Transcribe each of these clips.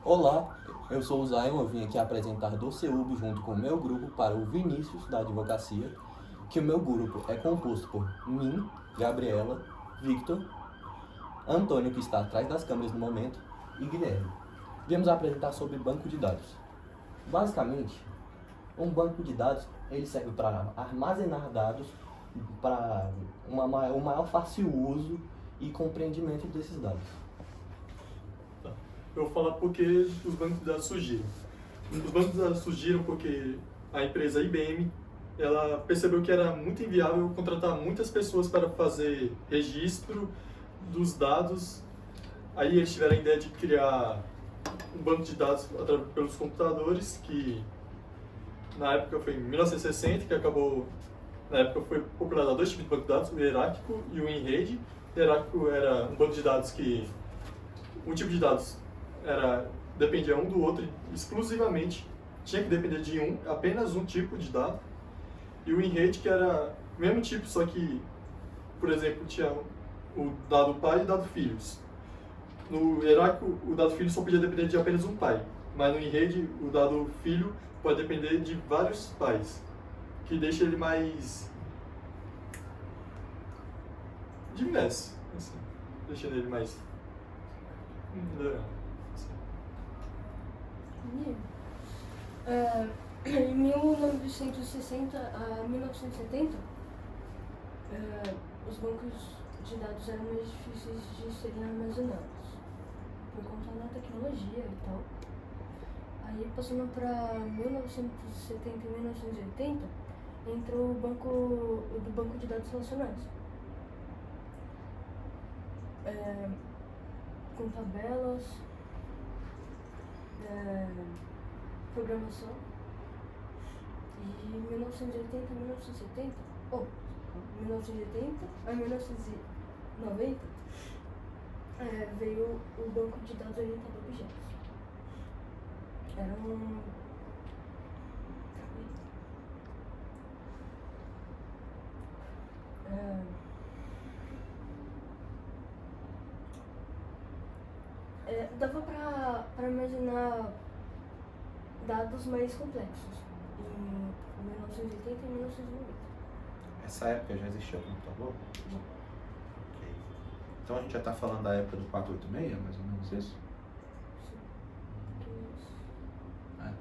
Olá, eu sou o Zion, eu vim aqui apresentar Doceub junto com o meu grupo para o Vinícius da Advocacia, que o meu grupo é composto por mim, Gabriela, Victor, Antônio, que está atrás das câmeras no momento, e Guilherme. Viemos apresentar sobre banco de dados. Basicamente, um banco de dados ele serve para armazenar dados para um maior fácil uso e compreendimento desses dados. Eu vou falar porque os bancos de dados surgiram. Os bancos de dados surgiram porque a empresa IBM ela percebeu que era muito inviável contratar muitas pessoas para fazer registro dos dados. Aí eles tiveram a ideia de criar um banco de dados pelos computadores, que na época foi em 1960, que acabou, na época foi popularizado dois tipos de banco de dados, o hierárquico e o in-rede. O hierárquico era um banco de dados que um tipo de dados dependia um do outro exclusivamente, tinha que depender de apenas um tipo de dado. E o in-rede, que era o mesmo tipo, só que, por exemplo, tinha o dado pai e o dado filhos. No hierárquico, o dado filho só podia depender de apenas um pai, mas no in-rede, o dado filho pode depender de vários pais, que deixa ele mais diverso, assim, deixando ele mais legal. Em 1960 a 1970, os bancos de dados eram mais difíceis de serem armazenados, por conta da tecnologia e tal. Aí, passando para 1970 e 1980, entrou o banco de dados relacionais, com tabelas, programação. E 1980 a 1970, 1980 a 1990, veio o banco de dados orientado a objetos. Era dava para imaginar dados mais complexos em 1980 e 1990. Essa época já existia o computador? Já. Ok. Então a gente já está falando da época do 486, mais ou menos isso?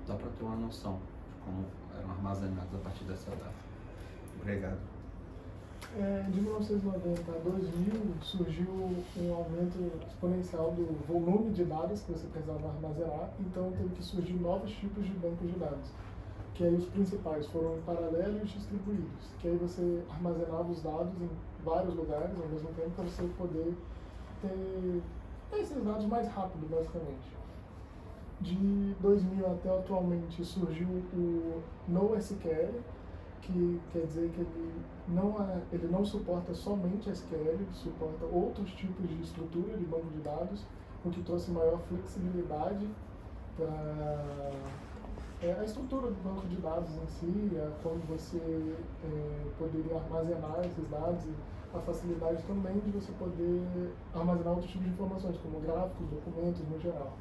Dá para ter uma noção de como eram armazenados a partir dessa data. Obrigado. De 1990 a 2000 surgiu um aumento exponencial do volume de dados que você precisava armazenar, então teve que surgir novos tipos de bancos de dados, que aí os principais foram paralelos e distribuídos, que aí você armazenava os dados em vários lugares ao mesmo tempo para você poder ter esses dados mais rápido, basicamente. De 2000 até atualmente surgiu o NoSQL, que quer dizer que ele não suporta somente SQL, ele suporta outros tipos de estrutura de banco de dados, o que trouxe maior flexibilidade para a estrutura do banco de dados em si, como você poderia armazenar esses dados e a facilidade também de você poder armazenar outros tipos de informações, como gráficos, documentos no geral.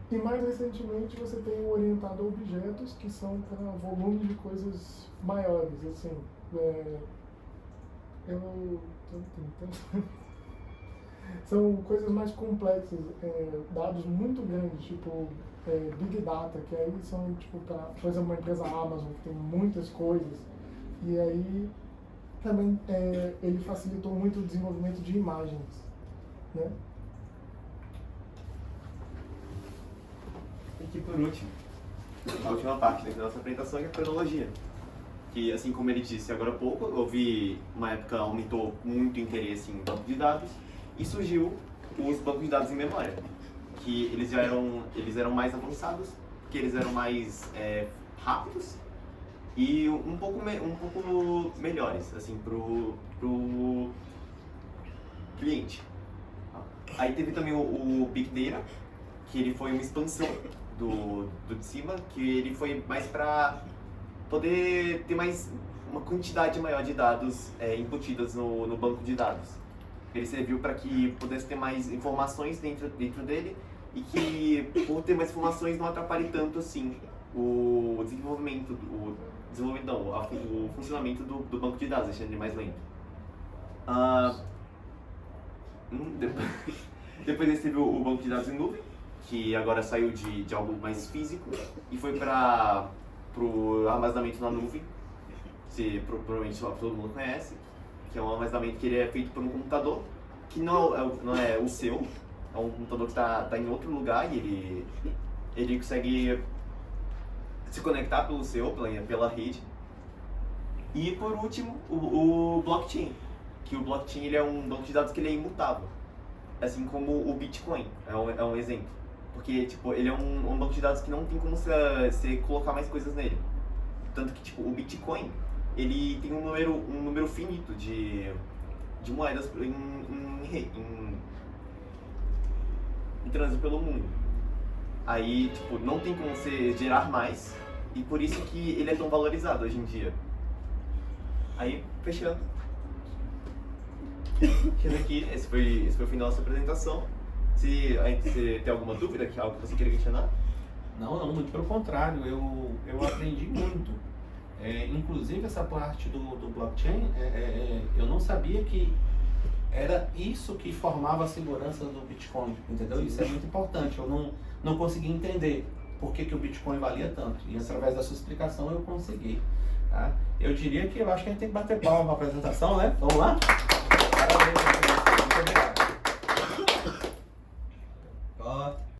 E mais recentemente você tem o orientado a objetos, que são para volume de coisas maiores, assim. Eu tô tentando... São coisas mais complexas, dados muito grandes, tipo Big Data, que aí são, tipo, por exemplo, uma empresa Amazon, que tem muitas coisas. E aí também ele facilitou muito o desenvolvimento de imagens, né? E que por último, a última parte da nossa apresentação é a cronologia. Que, assim como ele disse agora há pouco, houve uma época aumentou muito o interesse em banco de dados e surgiu os bancos de dados em memória, que eles eram mais avançados, que eles eram mais rápidos e um pouco melhores, assim, pro cliente. Aí teve também o Big Data, que ele foi uma expansão do de cima, que ele foi mais para poder ter mais uma quantidade maior de dados embutidas no banco de dados. Ele serviu para que pudesse ter mais informações dentro dele e que, por ter mais informações, não atrapalhe tanto assim o desenvolvimento, o funcionamento do banco de dados, deixando ele mais lento. Depois desse teve o banco de dados em nuvem, que agora saiu de algo mais físico e foi para o armazenamento na nuvem, que provavelmente todo mundo conhece, que é um armazenamento que ele é feito por um computador, que não é o seu, é um computador que está em outro lugar e ele consegue se conectar pelo seu, pela rede. E por último, o blockchain, que o blockchain ele é um banco de dados que ele é imutável, assim como o Bitcoin é um exemplo, porque tipo, ele é um banco de dados que não tem como você colocar mais coisas nele, tanto que tipo, o Bitcoin ele tem um número finito de moedas em trânsito pelo mundo. Aí, tipo, não tem como você gerar mais, e por isso que ele é tão valorizado hoje em dia. Aí, fechando. Aqui, esse foi o fim da nossa apresentação. Se tem alguma dúvida, algo que você queira questionar? Não, muito pelo contrário, eu aprendi muito. Inclusive essa parte do blockchain, eu não sabia que era isso que formava a segurança do Bitcoin, entendeu? Isso é muito importante, eu não consegui entender por que o Bitcoin valia tanto, e através da sua explicação eu consegui. Tá? Eu diria que eu acho que a gente tem que bater palma para a apresentação, né? Vamos lá? Parabéns, muito obrigado.